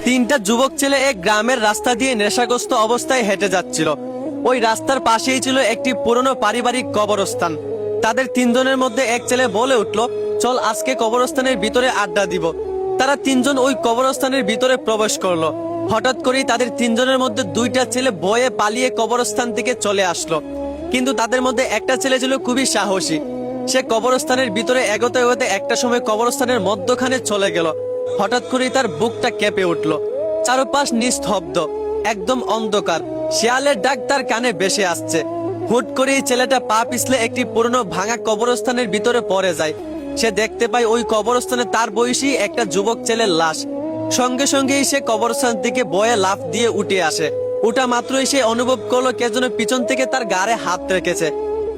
তিনটা যুবক ছেলে এক গ্রামের রাস্তা দিয়ে নেশাগ্রস্ত অবস্থায় হেঁটে যাচ্ছিল। ওই রাস্তার পাশেই ছিল একটি পুরনো পারিবারিক কবরস্থান। তাদের তিনজনের মধ্যে এক ছেলে বলে উঠল, চল আজকে কবরস্থানের ভিতরে আড্ডা দিব। তারা তিনজন ওই কবরস্থানের ভিতরে প্রবেশ করলো। হঠাৎ করেই তাদের তিনজনের মধ্যে দুইটা ছেলে ভয়ে পালিয়ে কবরস্থান থেকে চলে আসলো। কিন্তু তাদের মধ্যে একটা ছেলে ছিল খুবই সাহসী। সে কবরস্থানের ভিতরে এগোতে এগোতে একটা সময় কবরস্থানের মধ্যখানে চলে গেল। হঠাৎ করেই তার বুকটা কেঁপে উঠল। চারপাশ নিস্তব্ধ, একদম অন্ধকার। শিয়ালের ডাক তার কানে ভেসে আসছে। হুট করেই ছেলেটা পা পিছলে একটি পুরনো ভাঙা কবরস্থানের ভিতরে পড়ে যায়। সে দেখতে পায় ওই কবরস্থানে তার বয়সী একটা যুবক ছেলের লাশ। সঙ্গে সঙ্গেই সে কবরস্থান থেকে ভয়ে লাফ দিয়ে উঠে আসে। উঠা মাত্রই সে অনুভব করলো কে যেন পিছন থেকে তার গাড়ে হাত রেখেছে।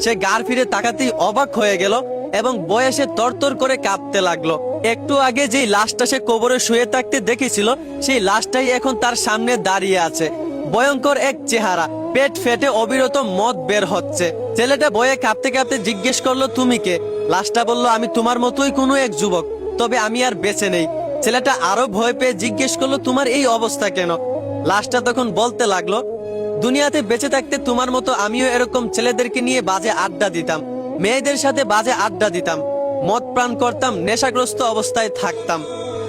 সে গাড় ফিরে তাকাতেই অবাক হয়ে গেল এবং বয়সে তরতর করে কাঁপতে লাগলো। একটু আগে যেই লাশটা সে কবরে শুয়ে থাকতে দেখেছিল, সেই লাশটাই এখন তার সামনে দাঁড়িয়ে আছে। ভয়ঙ্কর এক চেহারা, পেট ফেটে অবিরত মদ বের হচ্ছে। ছেলেটা ভয়ে কাঁপতে কাঁপতে জিজ্ঞেস করলো, তুমি কে? লাশটা বলল, আমি তোমার মতোই কোনো এক যুবক, তবে আমি আর বেঁচে নেই। ছেলেটা আরো ভয় পেয়ে জিজ্ঞেস করলো, তোমার এই অবস্থা কেন? লাশটা তখন বলতে লাগলো, দুনিয়াতে বেঁচে থাকতে তোমার মতো আমিও এরকম ছেলেদেরকে নিয়ে বাজে আড্ডা দিতাম, মেয়েদের সাথে বাজে আড্ডা দিতাম, মদ পান করতাম, নেশাগ্রস্ত অবস্থায় থাকতাম।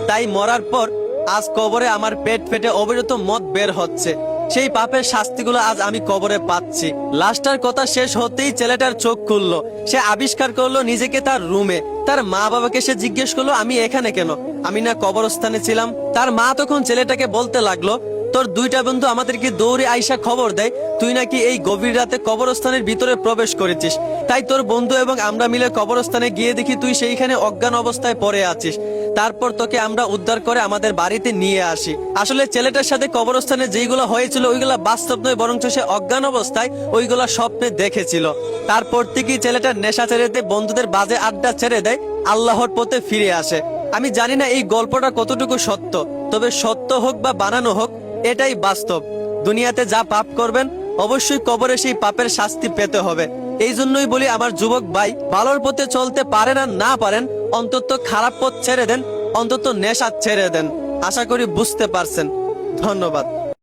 তাই মরার পর আজ কবরে আমার পেট ফেটে অবিরত মদ বের হচ্ছে। সেই পাপের শাস্তিগুলো আজ আমি কবরে পাচ্ছি। লাশটার কথা শেষ হতেই ছেলেটার চোখ খুললো। সে আবিষ্কার করলো নিজেকে তার রুমে। তার মা বাবাকে সে জিজ্ঞেস করলো, আমি এখানে কেন? আমি না কবরস্থানে ছিলাম? তার মা তখন ছেলেটাকে বলতে লাগলো, তোর দুইটা বন্ধু আমাদেরকে দৌড়ে আইসা খবর দেয় তুই নাকি এই গভীর রাতে কবরস্থানের ভিতরে প্রবেশ করেছিস। তাই তোর বন্ধু এবং আমরা মিলে কবরস্থানে গিয়ে দেখি তুই সেইখানে অজ্ঞান অবস্থায় পড়ে আছিস। তারপর তোকে আমরা উদ্ধার করে আমাদের বাড়িতে নিয়ে আসি। আসলে ছেলেটার সাথে কবরস্থানে যেইগুলো হয়েছিল ওইগুলা বাস্তব নয়, বরং সে অজ্ঞান অবস্থায় ওইগুলা স্বপ্নে দেখেছিল। তারপর থেকেই ছেলেটার নেশা ছেড়ে দিয়ে বন্ধুদের বাজে আড্ডা ছেড়ে দেয়, আল্লাহর পথে ফিরে আসে। আমি জানি না এই গল্পটা কতটুকু সত্য, তবে সত্য হোক বা বানানো হোক, এটাই বাস্তব। দুনিয়াতে যা পাপ করবেন অবশ্যই কবরে সেই পাপের শাস্তি পেতে হবে। এই জন্যই বলি আমার যুবক ভাই, ভালোর পথে চলতে পারেন আর না পারেন, অন্তত খারাপ পথ ছেড়ে দেন, অন্তত নেশা ছেড়ে দেন। আশা করি বুঝতে পারছেন। ধন্যবাদ।